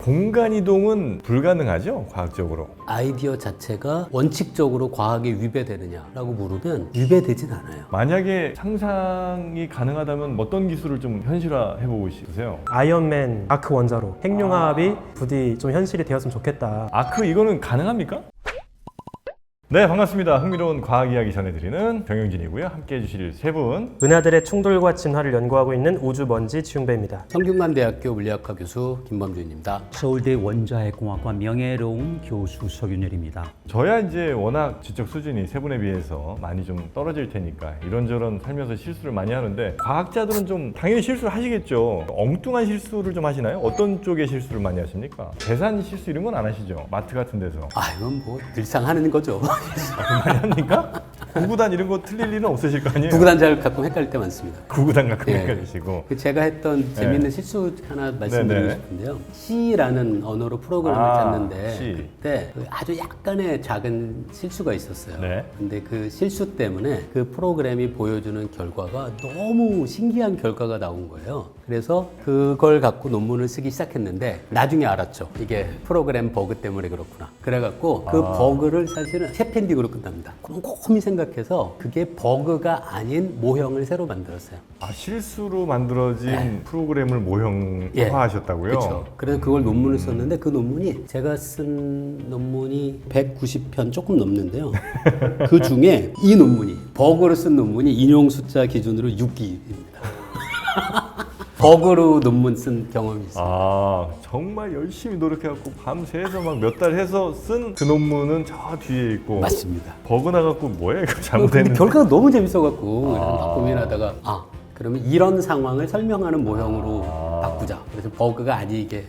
공간 이동은 불가능하죠? 과학적으로. 아이디어 자체가 원칙적으로 과학에 위배되느냐라고 물으면 위배되진 않아요. 만약에 상상이 가능하다면 어떤 기술을 좀 현실화해보고 싶으세요? 아이언맨 아크 원자로 핵융합이 부디 좀 현실이 되었으면 좋겠다. 아크 이거는 가능합니까? 네, 반갑습니다. 흥미로운 과학 이야기 전해드리는 정영진이고요. 함께 해주실 세 분. 은하들의 충돌과 진화를 연구하고 있는 우주먼지 지웅배입니다. 성균관대학교 물리학과 교수 김범준입니다. 서울대 원자핵공학과 명예로운 교수 석윤열입니다. 저야 이제 워낙 지적 수준이 세 분에 비해서 많이 좀 떨어질 테니까 이런저런 살면서 실수를 많이 하는데 과학자들은 좀 당연히 실수를 하시겠죠. 엉뚱한 실수를 좀 하시나요? 어떤 쪽의 실수를 많이 하십니까? 계산 실수 이런 건 안 하시죠? 마트 같은 데서. 이건 뭐 늘상 하는 거죠. 많이 합니까? 구구단 이런 거 틀릴 일은 없으실 거 아니에요? 구구단자를 가끔 헷갈릴 때 많습니다. 구구단 가끔 예. 헷갈리시고. 제가 했던 재밌는 실수 하나 말씀드리고 네네. 싶은데요. C라는 언어로 프로그램을 짰는데 C. 그때 아주 약간의 작은 실수가 있었어요. 네. 근데 그 실수 때문에 그 프로그램이 보여주는 결과가 너무 신기한 결과가 나온 거예요. 그래서 그걸 갖고 논문을 쓰기 시작했는데 나중에 알았죠. 이게 프로그램 버그 때문에 그렇구나. 그래갖고 그 버그를 사실은 해피엔딩으로 끝납니다. 꼼꼼히 생각해서 그게 버그가 아닌 모형을 새로 만들었어요. 실수로 만들어진 프로그램을 모형화하셨다고요? 그렇죠. 그래서 그걸 논문을 썼는데 그 논문이 제가 쓴 논문이 190편 조금 넘는데요. 그 중에 이 논문이 버그로 쓴 논문이 인용 숫자 기준으로 6기입니다. 버그로 논문 쓴 경험이 있어요. 정말 열심히 노력해갖고 밤새서 막 몇 달 해서 쓴 그 논문은 저 뒤에 있고 맞습니다. 버그 나갖고 뭐야 이거 근데 잘못했는데 결과가 너무 재밌어갖고 막 고민하다가 그러면 이런 상황을 설명하는 모형으로 바꾸자. 그래서 버그가 아니게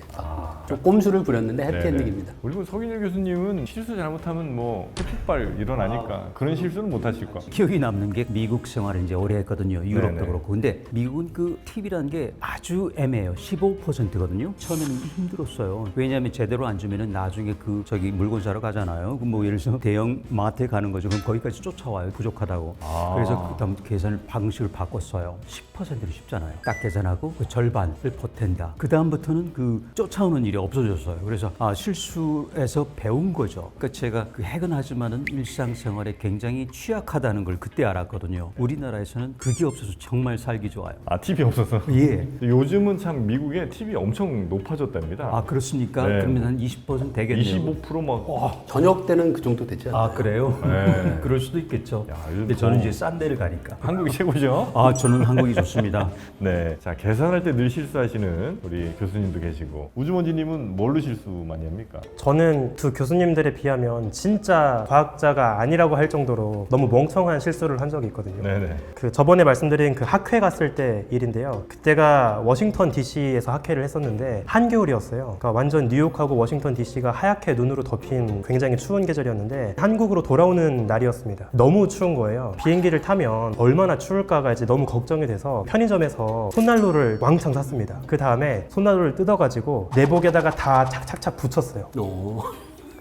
좀 꼼수를 부렸는데 해피엔딩입니다. 그리고 석인일 교수님은 실수 잘못하면 뭐 해픽발 일어나니까 그런 실수는 못 하실 거. 기억이 남는 게 미국 생활을 이제 오래 했거든요. 유럽도 네네. 그렇고. 근데 미국은 그 팁이라는 게 아주 애매해요. 15%거든요. 처음에는 힘들었어요. 왜냐하면 제대로 안 주면은 나중에 저기 물건 사러 가잖아요. 그럼 뭐 예를 들어서 대형 마트에 가는 거죠. 그럼 거기까지 쫓아와요. 부족하다고. 그래서 그다음부터 계산을 방식을 바꿨어요. 10%로 쉽잖아요. 딱 계산하고 그 절반을 보탠다. 그다음부터는 그 쫓아오는 일이 없어졌어요. 그래서 실수에서 배운 거죠. 그러니까 제가 그 핵은 하지만은 일상생활에 굉장히 취약하다는 걸 그때 알았거든요. 우리나라에서는 그게 없어서 정말 살기 좋아요. 팁이 없어서? 예. 요즘은 참 미국에 팁이 엄청 높아졌답니다. 그렇습니까? 네. 그러면 한 20% 되겠네요. 25% 막. 저녁 때는 그 정도 되지 않나요? 그래요? 네. 그럴 수도 있겠죠. 요즘 근데 저는 이제 싼 데를 가니까. 한국이 최고죠? 저는 한국이 좋습니다. 네. 자, 계산할 때 늘 실수하시는 우리 교수님도 계시고 우주먼지님은 뭘로 실수 많이 합니까? 저는 두 교수님들에 비하면 진짜 과학자가 아니라고 할 정도로 너무 멍청한 실수를 한 적이 있거든요. 네네. 그 저번에 말씀드린 그 학회 갔을 때 일인데요. 그때가 워싱턴 DC에서 학회를 했었는데 한겨울이었어요. 그러니까 완전 뉴욕하고 워싱턴 DC가 하얗게 눈으로 덮인 굉장히 추운 계절이었는데 한국으로 돌아오는 날이었습니다. 너무 추운 거예요. 비행기를 타면 얼마나 추울까가 이제 너무 걱정이 돼서 편의점에서 손난로를 왕창 샀습니다. 그 다음에 손난로를 뜯어가지고 내복에다가 다 착착착 붙였어요.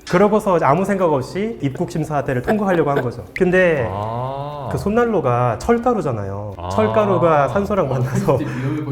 그러고서 아무 생각 없이 입국 심사대를 통과하려고 한 거죠. 근데 그 손난로가 철가루잖아요. 철가루가 산소랑 만나서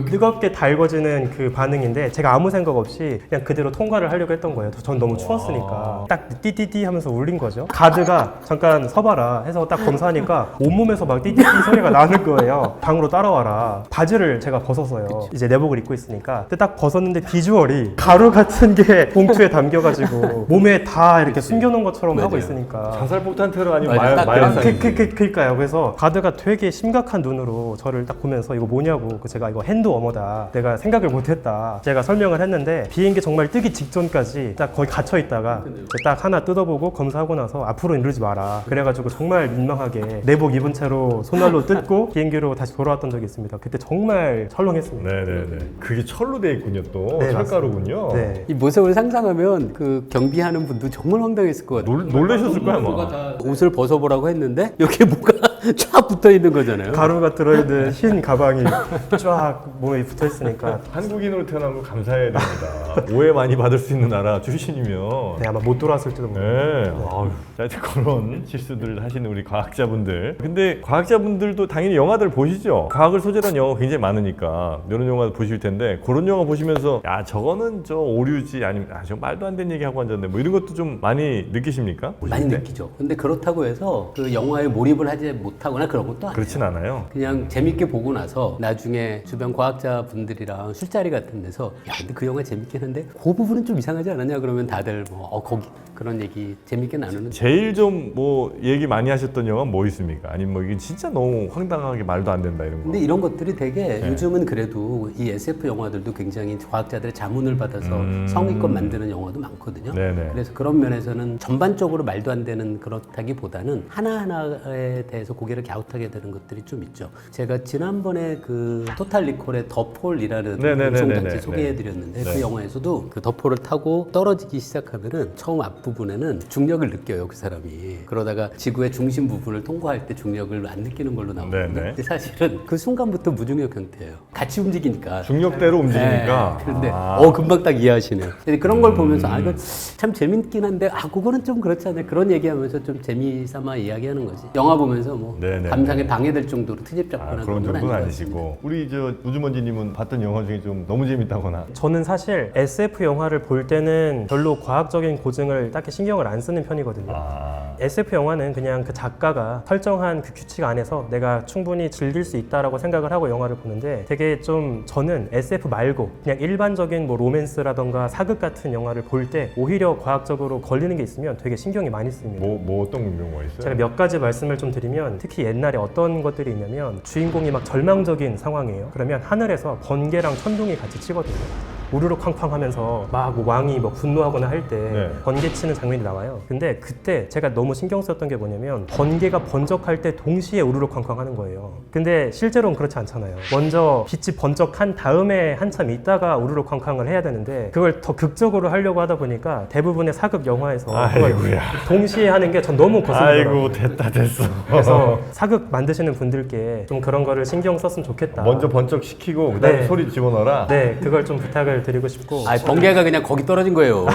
뜨겁게 달궈지는 그 반응인데 제가 아무 생각 없이 그냥 그대로 통과를 하려고 했던 거예요. 전 너무 추웠으니까. 딱 띠띠띠 하면서 울린 거죠. 가드가 잠깐 서봐라 해서 딱 검사하니까 온몸에서 막 띠띠띠 소리가 나는 거예요. 방으로 따라와라. 바지를 제가 벗었어요. 이제 내복을 입고 있으니까. 근데 딱 벗었는데 비주얼이 가루 같은 게 봉투에 담겨가지고 몸에 다 이렇게 숨겨놓은 것처럼 하고 있으니까. 자살폭탄 테러 아니면 맞아요. 마약상. 그러니까요. 그래서 가드가 되게 심각한 눈으로 저를 딱 보면서 이거 뭐냐고. 제가 이거 핸드 워머다. 내가 생각을 못했다. 제가 설명을 했는데 비행기 정말 뜨기 직전까지 딱 거기 갇혀 있다가 딱 하나 뜯어보고 검사하고 나서 앞으로는 이러지 마라. 그래가지고 정말 민망하게 내복 입은 채로 손난로 뜯고 비행기로 다시 돌아왔던 적이 있습니다. 그때 정말 철렁했습니다. 네네네. 그게 철로 돼 있군요 또. 네, 철가루군요. 네. 이 모습을 상상하면 그 경비하는 분도 정말 황당했을 것 같아요. 놀라셨을 거야 아마. 옷을 벗어보라고 했는데 여기에 뭐가 쫙 붙어 있는 거잖아요. 가루가 들어있는 흰 가방이 쫙 몸에 붙어 있으니까 한국인으로 태어난 거 감사해야 됩니다. 오해 많이 받을 수 있는 나라 출신이면. 네, 아마 못 돌아왔을지도 모르겠어요. 네. 아유, 자, 하여튼 그런 실수들을 하시는 우리 과학자분들. 근데 과학자분들도 당연히 영화들 보시죠. 과학을 소재로 한 영화가 굉장히 많으니까 이런 영화 보실 텐데 그런 영화 보시면서 야 저거는 저 오류지 아니면 저 말도 안 되는 얘기 하고 앉았네 뭐 이런 것도 좀 많이 느끼십니까? 많이 보실 때? 느끼죠. 근데 그렇다고 해서 그 영화에 몰입을 하지 못하거나 그런 것도 아니에요. 그렇진 않아요. 그냥 재밌게 보고 나서 나중에 주변 과학자분들이랑 술자리 같은 데서 야 근데 그 영화 재밌긴 한데 그 부분은 좀 이상하지 않았냐 그러면 다들 뭐 거기 그런 얘기 재밌게 나누는. 제일 좀 뭐 얘기 많이 하셨던 영화 뭐 있습니까? 아니면 뭐 이게 진짜 너무 황당하게 말도 안 된다 이런 거. 근데 이런 것들이 되게 네. 요즘은 그래도 이 SF 영화들도 굉장히 과학자들의 자문을 받아서 성의껏 만드는 영화도 많거든요. 네네. 그래서 그런 면에서는 전반적으로 말도 안 되는 그렇다기보다는 하나하나에 대해서 고개를 갸웃하게 되는 것들이 좀 있죠. 제가 지난번에 그 토탈 리콜의 더 폴이라는 네네네네네. 운송장치 소개해드렸는데 네. 그 영화에서도 그 더 폴을 타고 떨어지기 시작하면은 처음 앞부분에는 중력을 느껴요 그 사람이. 그러다가 지구의 중심 부분을 통과할 때 중력을 안 느끼는 걸로 나오거든요. 네네. 근데 사실은 그 순간부터 무중력 형태예요. 같이 움직이니까. 중력대로 움직이니까. 네, 그런데 아. 금방 딱 이해하시네요. 근데 그런 걸 보면서 이거 참 재밌긴 한데 그거는 좀 그렇지 않아요. 그런 얘기하면서 좀 재미삼아 이야기하는 거지. 영화 보면서 뭐 네네네. 감상에 방해될 정도로 트집 잡거나 그런 건 정도는 아닌 것 아니시고 우리 저 우주먼지님은 봤던 영화 중에 좀 너무 재밌다거나 저는 사실 SF 영화를 볼 때는 별로 과학적인 고증을 딱히 신경을 안 쓰는 편이거든요. SF 영화는 그냥 그 작가가 설정한 그 규칙 안에서 내가 충분히 즐길 수 있다라고 생각을 하고 영화를 보는데 되게 좀 저는 SF 말고 그냥 일반적인 뭐 로맨스라던가 사극 같은 영화를 볼 때 오히려 과학적으로 걸리는 게 있으면 되게 신경이 많이 쓰입니다. 뭐 어떤 경우가 있어요? 제가 몇 가지 말씀을 좀 드리면 특히 옛날에 어떤 것들이 있냐면 주인공이 막 절망적인 상황이에요. 그러면 하늘에서 번개랑 천둥이 같이 치거든요. 우르르 쾅쾅 하면서 막 왕이 뭐 분노하거나 할 때 네. 번개 치는 장면이 나와요. 근데 그때 제가 너무 신경 썼던 게 뭐냐면 번개가 번쩍할 때 동시에 우르르 쾅쾅 하는 거예요. 근데 실제로는 그렇지 않잖아요. 먼저 빛이 번쩍한 다음에 한참 있다가 우르르 쾅쾅을 해야 되는데 그걸 더 극적으로 하려고 하다 보니까 대부분의 사극 영화에서 그걸 아이고야. 동시에 하는 게 전 너무 거슬리더라고요. 아이고 됐어. 그래서 사극 만드시는 분들께 좀 그런 거를 신경 썼으면 좋겠다. 먼저 번쩍 시키고 그다음에 네. 소리 집어넣어라. 네, 그걸 좀 부탁을 드리고 싶고. 번개가 그냥 거기 떨어진 거예요.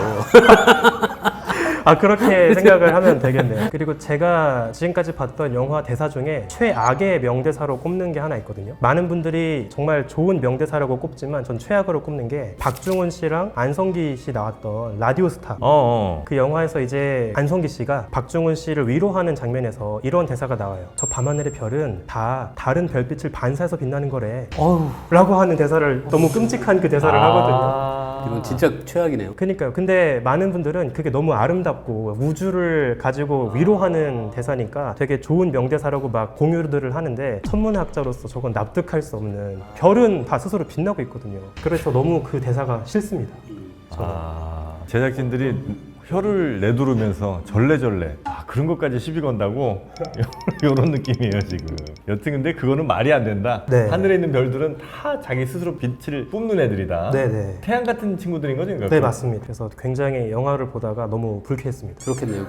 그렇게 생각을 하면 되겠네요. 그리고 제가 지금까지 봤던 영화 대사 중에 최악의 명대사로 꼽는 게 하나 있거든요. 많은 분들이 정말 좋은 명대사라고 꼽지만 전 최악으로 꼽는 게 박중훈 씨랑 안성기 씨 나왔던 라디오스타. 그 영화에서 이제 안성기 씨가 박중훈 씨를 위로하는 장면에서 이런 대사가 나와요. 저 밤하늘의 별은 다 다른 별빛을 반사해서 빛나는 거래. 라고 하는 대사를 너무 끔찍한 그 대사를 하거든요. 이건 진짜 최악이네요. 그러니까요. 근데 많은 분들은 그게 너무 아름답고 우주를 가지고 위로하는 대사니까 되게 좋은 명대사라고 막 공유들을 하는데 천문학자로서 저건 납득할 수 없는 별은 다 스스로 빛나고 있거든요. 그래서 너무 그 대사가 싫습니다. 제작진들이 혀를 내두르면서 절레절레 그런 것까지 시비 건다고 이런 느낌이에요 지금. 여튼 근데 그거는 말이 안 된다. 네. 하늘에 있는 별들은 다 자기 스스로 빛을 뿜는 애들이다. 네네. 태양 같은 친구들인 거죠? 그러니까? 네, 맞습니다. 그래서 굉장히 영화를 보다가 너무 불쾌했습니다. 그렇겠네요.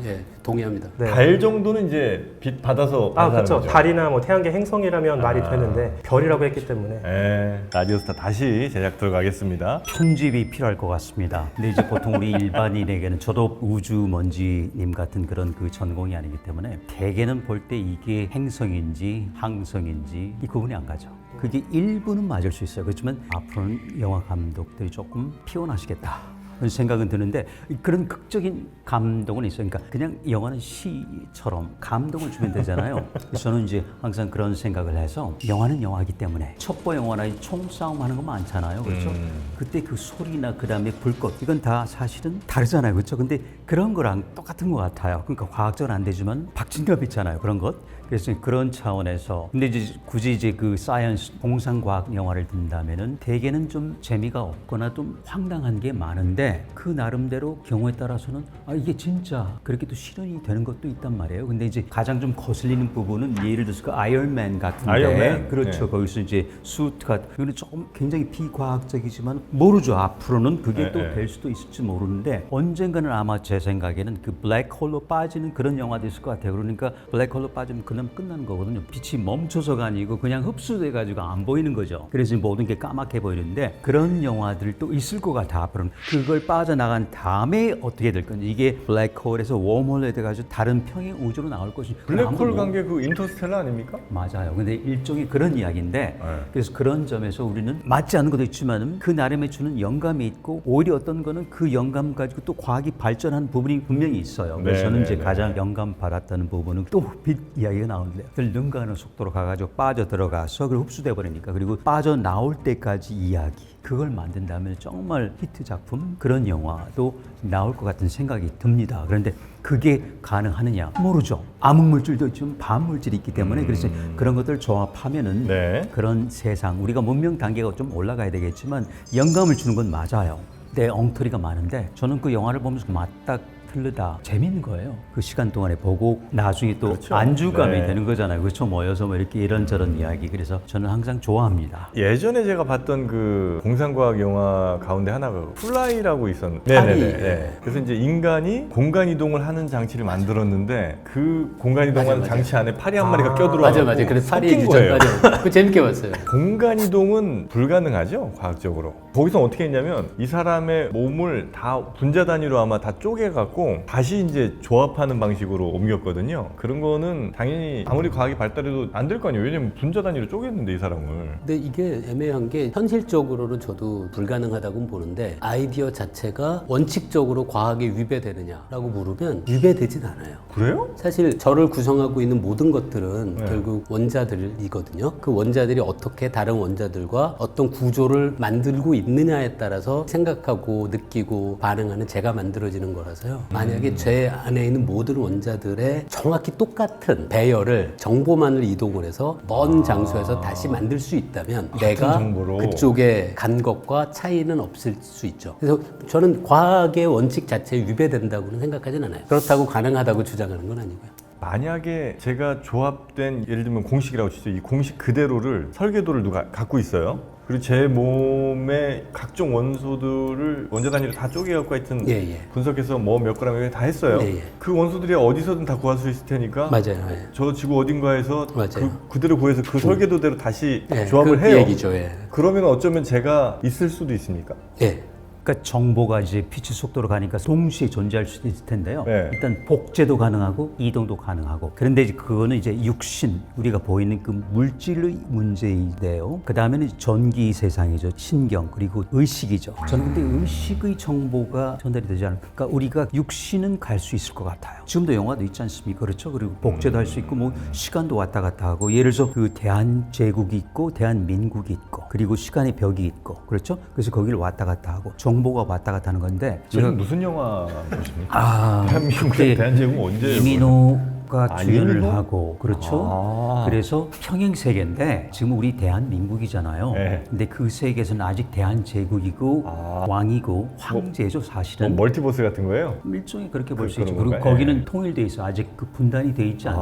예, 동의합니다. 네. 달 정도는 이제 빛 받아서 그렇죠. 반사하는 거죠. 달이나 뭐 태양계 행성이라면 말이 되는데 별이라고 했기 때문에. 라디오스타 다시 제작 들어가겠습니다. 편집이 필요할 것 같습니다. 근데 이제 보통 우리 일반인에게는 저도 우주먼지님 같은 그런 그 전공이 아니기 때문에 대개는 볼 때 이게 행성인지 항성인지 이 구분이 안 가죠. 그게 일부는 맞을 수 있어요. 그렇지만 앞으로는 영화 감독들이 조금 피곤하시겠다. 그런 생각은 드는데 그런 극적인 감동은 있어요. 그러니까 그냥 영화는 시처럼 감동을 주면 되잖아요. 저는 이제 항상 그런 생각을 해서 영화는 영화이기 때문에 첩보 영화나 총싸움 하는 거 많잖아요. 그렇죠? 그때 그 소리나 그 다음에 불꽃 이건 다 사실은 다르잖아요. 그렇죠? 근데 그런 거랑 똑같은 것 같아요. 그러니까 과학적으로 안 되지만 박진감 있잖아요. 그런 것. 그래서 그런 차원에서 근데 이제 굳이 이제 그 사이언스 공상과학 영화를 든다면은 대개는 좀 재미가 없거나 좀 황당한 게 많은데 그 나름대로 경우에 따라서는 이게 진짜 그렇게 또 실현이 되는 것도 있단 말이에요. 근데 이제 가장 좀 거슬리는 부분은 예를 들어서 그 아이언맨 같은데 아이언맨? 그렇죠. 네. 거기서 이제 수트가 이거는 조금 굉장히 비과학적이지만 모르죠. 앞으로는 그게 네, 또 네. 될 수도 있을지 모르는데 언젠가는 아마 제 생각에는 그 블랙홀로 빠지는 그런 영화도 있을 것 같아요. 그러니까 블랙홀로 빠지면 그 되면 끝나는 거거든요. 빛이 멈춰서가 아니고 그냥 흡수돼 가지고 안 보이는 거죠. 그래서 모든 게 까맣게 보이는데 그런 영화들도 있을 것 같아. 앞으로는 그걸 빠져나간 다음에 어떻게 될 건지 이게 블랙홀에서 웜홀에 돼가지고 다른 평행 우주로 나올 것이 블랙홀 관계 그 인터스텔라 아닙니까? 맞아요. 근데 일종의 그런 이야기인데 그래서 그런 점에서 우리는 맞지 않는 것도 있지만은 그 나름에 주는 영감이 있고 오히려 어떤 거는 그 영감 가지고 또 과학이 발전한 부분이 분명히 있어요. 그래서 네, 저는 네, 이제 네. 가장 영감 받았다는 부분은 또 빛 이야기가 나오는데 눈 가는 속도로 가가지고 빠져 들어가서 그리고 흡수돼 버리니까 그리고 빠져 나올 때까지 이야기 그걸 만든다면 정말 히트 작품 그런 영화도 나올 것 같은 생각이 듭니다. 그런데 그게 가능하느냐 모르죠. 암흑물질도 있지만 반물질이 있기 때문에 그래서 그런 것들 조합하면은 네. 그런 세상 우리가 문명 단계가 좀 올라가야 되겠지만 영감을 주는 건 맞아요. 내 엉터리가 많은데 저는 그 영화를 보면서 맞다 틀리다 재밌는 거예요. 그 시간 동안에 보고 나중에 또 그렇죠. 안주감이 네. 되는 거잖아요. 그렇죠. 모여서 뭐 이렇게 이런저런 이야기. 그래서 저는 항상 좋아합니다. 예전에 제가 봤던 그 공상과학 영화 가운데 하나가 플라이라고 있었는데 플라이. 네네네. 그래서 이제 인간이 공간 이동을 하는 장치를 만들었는데 그 공간 이동하는 맞아. 장치 안에 파리 한 마리가 껴들어가고 맞아. 그래서 파리의 섞인 거예요. 유전파리. 그거 재밌게 봤어요. 공간 이동은 불가능하죠, 과학적으로. 거기서 어떻게 했냐면 이 사람의 몸을 다 분자 단위로 아마 다 쪼개갖고 다시 이제 조합하는 방식으로 옮겼거든요. 그런 거는 당연히 아무리 과학이 발달해도 안 될 거 아니에요. 왜냐면 분자 단위로 쪼갰는데 이 사람을. 근데 이게 애매한 게 현실적으로는 저도 불가능하다고 보는데 아이디어 자체가 원칙적으로 과학에 위배되느냐라고 물으면 위배되진 않아요. 그래요? 사실 저를 구성하고 있는 모든 것들은 네. 결국 원자들이거든요. 그 원자들이 어떻게 다른 원자들과 어떤 구조를 만들고 있느냐에 따라서 생각하고 느끼고 반응하는 제가 만들어지는 거라서요. 만약에 제 안에 있는 모든 원자들의 정확히 똑같은 배열을 정보만을 이동을 해서 먼 장소에서 다시 만들 수 있다면 내가 정보로. 그쪽에 간 것과 차이는 없을 수 있죠. 그래서 저는 과학의 원칙 자체에 위배된다고는 생각하진 않아요. 그렇다고 가능하다고 주장하는 건 아니고요. 만약에 제가 조합된 예를 들면 공식이라고 치죠. 이 공식 그대로를 설계도를 누가 갖고 있어요. 그리고 제 몸의 각종 원소들을 원자 단위로 다 쪼개갖고 하여튼 예. 분석해서 뭐 몇 그램 다 했어요. 예. 그 원소들이 어디서든 다 구할 수 있을 테니까 맞아요. 예. 저 지구 어딘가에서 맞아요. 그대로 구해서 그 설계도대로 다시 예, 조합을 그 해요. 얘기죠. 예. 그러면 어쩌면 제가 있을 수도 있습니까? 예. 그러니까 정보가 이제 빛의 속도로 가니까 동시에 존재할 수도 있을 텐데요. 네. 일단 복제도 가능하고 이동도 가능하고. 그런데 이제 그거는 이제 육신 우리가 보이는 그 물질의 문제인데요. 그 다음에는 전기 세상이죠. 신경 그리고 의식이죠. 저는 근데 의식의 정보가 전달이 되지 않을까. 그러니까 우리가 육신은 갈 수 있을 것 같아요. 지금도 영화도 있지 않습니까? 그렇죠. 그리고 복제도 할 수 있고 뭐 시간도 왔다 갔다 하고 예를 들어서 그 대한제국이 있고 대한민국이 있고 그리고 시간의 벽이 있고 그렇죠. 그래서 거기를 왔다 갔다 하고 정보가 왔다 갔다 하는 건데 지금 무슨 영화 보십니까? 대한민국의 그때 대한제국은 언제예요? 이민호가 주연을 이민호? 하고 그렇죠. 그래서 평행 세계인데 지금 우리 대한민국이잖아요. 네. 근데 그 세계에서는 아직 대한제국이고 왕이고 황제죠 사실은. 멀티버스 같은 거예요? 일종의 그렇게 볼 수 그런 있죠. 그리고 건가요? 거기는 통일돼 있어. 아직 그 분단이 돼 있지 않는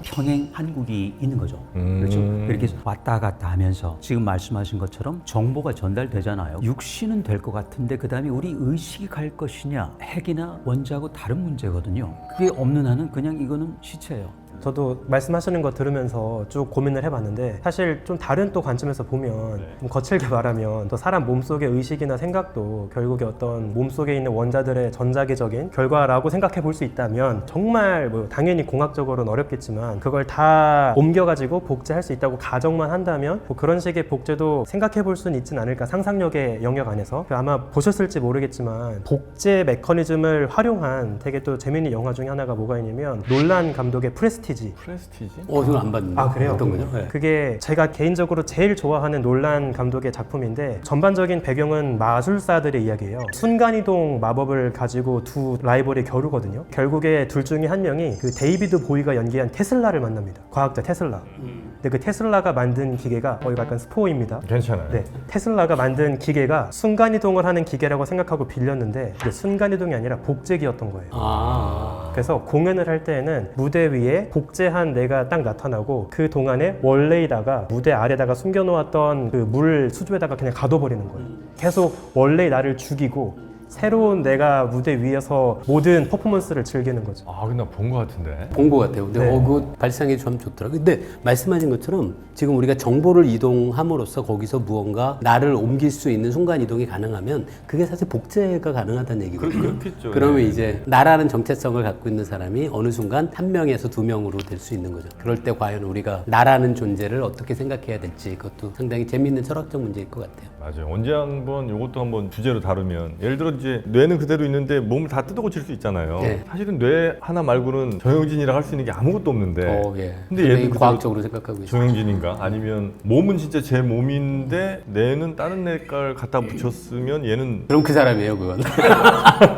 평행 한국이 있는 거죠. 그렇죠. 그렇게 해서 왔다 갔다 하면서 지금 말씀하신 것처럼 정보가 전달되잖아요. 육신은 될 것 같은데 그 다음에 우리 의식이 갈 것이냐 핵이나 원자하고 다른 문제거든요. 그게 없는 한은 그냥 이거는 시체예요. 저도 말씀하시는 거 들으면서 쭉 고민을 해봤는데 사실 좀 다른 또 관점에서 보면 좀 거칠게 말하면 또 사람 몸속의 의식이나 생각도 결국에 어떤 몸속에 있는 원자들의 전자기적인 결과라고 생각해 볼 수 있다면 정말 뭐 당연히 공학적으로는 어렵겠지만 그걸 다 옮겨가지고 복제할 수 있다고 가정만 한다면 뭐 그런 식의 복제도 생각해 볼 수는 있진 않을까 상상력의 영역 안에서 아마 보셨을지 모르겠지만 복제 메커니즘을 활용한 되게 또 재밌는 영화 중에 하나가 뭐가 있냐면 놀란 감독의 프레스티지. 프레스티지? 저는 안 봤는데. 아 그래요? 어떤 거죠? 네. 그게 제가 개인적으로 제일 좋아하는 놀란 감독의 작품인데 전반적인 배경은 마술사들의 이야기예요. 순간이동 마법을 가지고 두 라이벌이 겨루거든요. 결국에 둘 중에 한 명이 그 데이비드 보이가 연기한 테슬라를 만납니다. 과학자 테슬라. 근데 그 테슬라가 만든 기계가 이거 약간 스포입니다. 괜찮아요. 네, 테슬라가 만든 기계가 순간이동을 하는 기계라고 생각하고 빌렸는데 그게 순간이동이 아니라 복제기였던 거예요. 그래서 공연을 할 때에는 무대 위에 복제한 내가 딱 나타나고 그 동안에 원래에다가 무대 아래다가 숨겨놓았던 그 물 수조에다가 그냥 가둬버리는 거예요. 계속 원래 나를 죽이고 새로운 내가 무대 위에서 모든 퍼포먼스를 즐기는 거죠. 아, 근데 본 것 같은데. 본 것 같아요. 근데 네. 그거 발상이 참 좋더라고요. 근데 말씀하신 것처럼 지금 우리가 정보를 이동함으로써 거기서 무언가 나를 옮길 수 있는 순간 이동이 가능하면 그게 사실 복제가 가능하다는 얘기거든요. 그렇겠죠. 그러면 네. 이제 나라는 정체성을 갖고 있는 사람이 어느 순간 한 명에서 두 명으로 될 수 있는 거죠. 그럴 때 과연 우리가 나라는 존재를 어떻게 생각해야 될지 그것도 상당히 재미있는 철학적 문제일 것 같아요. 맞아요. 언제 한번 이것도 한번 주제로 다루면 예를 들어 이제 뇌는 그대로 있는데 몸을 다 뜯어 고칠 수 있잖아요. 네. 사실은 뇌 하나 말고는 정영진이라 할 수 있는 게 아무것도 없는데. 예. 근데 굉장히 얘도 과학적으로 생각하고 있어요. 조영진인가? 아니면 몸은 진짜 제 몸인데 뇌는 다른 뇌를 갖다 붙였으면 얘는 그럼 그 사람이에요, 그건.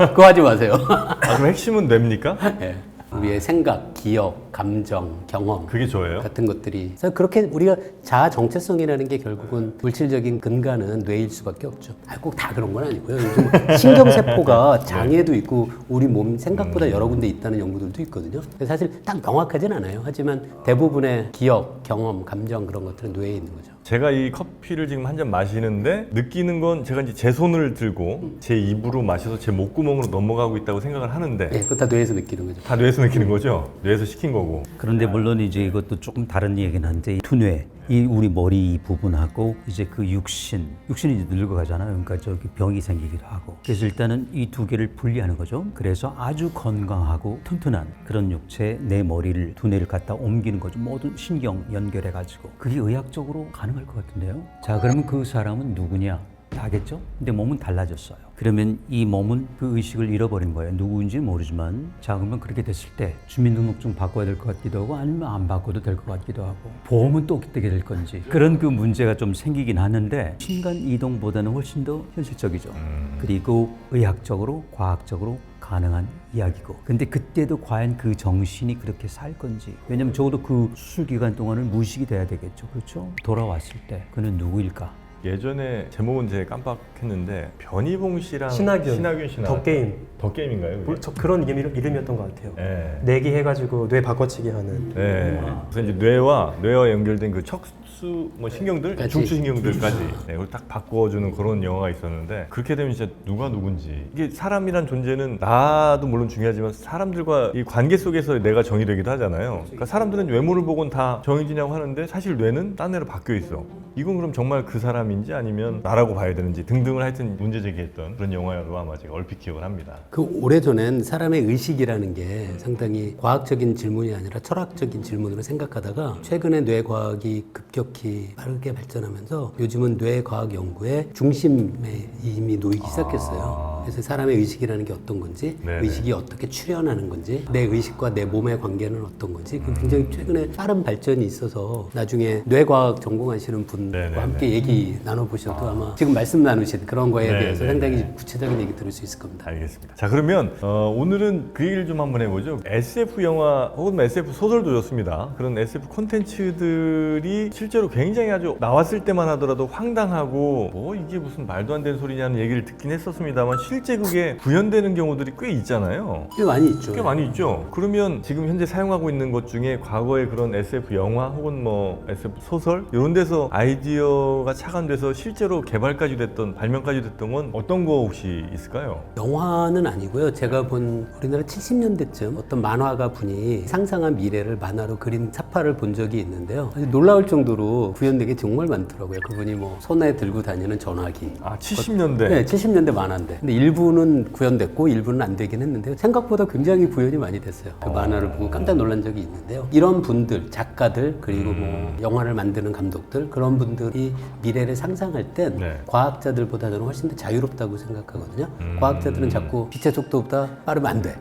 그거 하지 마세요. 아, 그럼 핵심은 뇌입니까? 예. 우리의 생각, 기억, 감정, 경험 그게 저예요. 같은 것들이 그래서 그렇게 우리가 자아 정체성이라는 게 결국은 물질적인 근간은 뇌일 수밖에 없죠. 꼭 다 그런 건 아니고요. 요즘 신경세포가 장애도 있고 우리 몸 생각보다 여러 군데 있다는 연구들도 있거든요. 그래서 사실 딱 명확하진 않아요. 하지만 대부분의 기억, 경험, 감정 그런 것들은 뇌에 있는 거죠. 제가 이 커피를 지금 한 잔 마시는데 느끼는 건 제가 이제 제 손을 들고 제 입으로 마셔서 제 목구멍으로 넘어가고 있다고 생각을 하는데 예, 그거 다 뇌에서 느끼는 거죠. 다 뇌에서 느끼는 거죠? 뇌에서 시킨 거고. 그런데 물론 이제 이것도 조금 다른 얘기긴 한데 이 두뇌, 이 우리 머리 이 부분하고 이제 그 육신이 이제 늙어가잖아요. 그러니까 저기 병이 생기기도 하고. 그래서 일단은 이 두 개를 분리하는 거죠. 그래서 아주 건강하고 튼튼한 그런 육체에 내 머리를 두뇌를 갖다 옮기는 거죠. 모든 신경 연결해가지고 그게 의학적으로 가능할 것 같은데요. 자, 그러면 그 사람은 누구냐? 다겠죠? 근데 몸은 달라졌어요. 그러면 이 몸은 그 의식을 잃어버린 거예요. 누구인지 모르지만. 자, 그러면 그렇게 됐을 때 주민등록증 바꿔야 될 것 같기도 하고 아니면 안 바꿔도 될 것 같기도 하고 보험은 또 어떻게 될 건지 그런 그 문제가 좀 생기긴 하는데 순간 이동보다는 훨씬 더 현실적이죠. 그리고 의학적으로 과학적으로 가능한 이야기고 근데 그때도 과연 그 정신이 그렇게 살 건지 왜냐면 적어도 그 수술 기간 동안은 무의식이 돼야 되겠죠. 그렇죠? 돌아왔을 때 그는 누구일까? 예전에 제목은 제가 깜빡했는데 변희봉 씨랑 신하균 씨 더 게임. 더 게임인가요? 그게? 저 그런 이름이었던 것 같아요. 네. 내기 해가지고 뇌 바꿔치기 하는. 네. 그래서 이제 뇌와 연결된 그 척수 뭐 신경들, 까지. 중추 신경들까지 네, 그걸 딱 바꿔주는 그런 영화가 있었는데 그렇게 되면 진짜 누가 누군지 이게 사람이란 존재는 나도 물론 중요하지만 사람들과 이 관계 속에서 내가 정의되기도 하잖아요. 그러니까 사람들은 외모를 보곤 다 정해지냐고 하는데 사실 뇌는 딴 애로 바뀌어 있어. 이건 그럼 정말 그 사람인지 아니면 나라고 봐야 되는지 등등을 하여튼 문제 제기했던 그런 영화로 아마 제가 얼핏 기억을 합니다. 그 오래전엔 사람의 의식이라는 게 상당히 과학적인 질문이 아니라 철학적인 질문으로 생각하다가 최근에 뇌과학이 급격히 빠르게 발전하면서 요즘은 뇌과학 연구의 중심에 이미 놓이기 시작했어요. 그래서 사람의 의식이라는 게 어떤 건지 네네. 의식이 어떻게 출현하는 건지 내 의식과 내 몸의 관계는 어떤 건지 그 굉장히 최근에 빠른 발전이 있어서 나중에 뇌과학 전공하시는 분과 네네네. 함께 얘기 나눠보셔도 아마 지금 말씀 나누신 그런 거에 대해서 네네네. 상당히 구체적인 얘기 들을 수 있을 겁니다. 알겠습니다. 자, 그러면 오늘은 그 얘기를 좀 한번 해보죠. SF 영화 혹은 SF 소설도 좋습니다. 그런 SF 콘텐츠들이 실제로 굉장히 아주 나왔을 때만 하더라도 황당하고 뭐 이게 무슨 말도 안 되는 소리냐는 얘기를 듣긴 했었습니다만 실제 그게 구현되는 경우들이 꽤 있잖아요. 꽤 많이 있죠. 꽤 많이 있죠. 그러면 지금 현재 사용하고 있는 것 중에 과거의 그런 SF 영화 혹은 뭐 SF 소설 이런 데서 아이디어가 착안돼서 실제로 개발까지 됐던 발명까지 됐던 건 어떤 거 혹시 있을까요? 영화는 아니고요. 제가 본 우리나라 70년대쯤 어떤 만화가 분이 상상한 미래를 만화로 그린 사파를 본 적이 있는데요. 아주 놀라울 정도로 구현된 게 정말 많더라고요. 그분이 뭐 손에 들고 다니는 전화기. 아, 70년대. 네, 70년대 만화인데. 근데 일부는 구현됐고 일부는 안 되긴 했는데요. 생각보다 굉장히 구현이 많이 됐어요. 그 만화를 보고 깜짝 놀란 적이 있는데요. 이런 분들, 작가들, 그리고 뭐 영화를 만드는 감독들, 그런 분들이 미래를 상상할 땐 네. 과학자들보다 저는 훨씬 더 자유롭다고 생각하거든요. 과학자들은 자꾸 빛의 속도보다 빠르면 안 돼.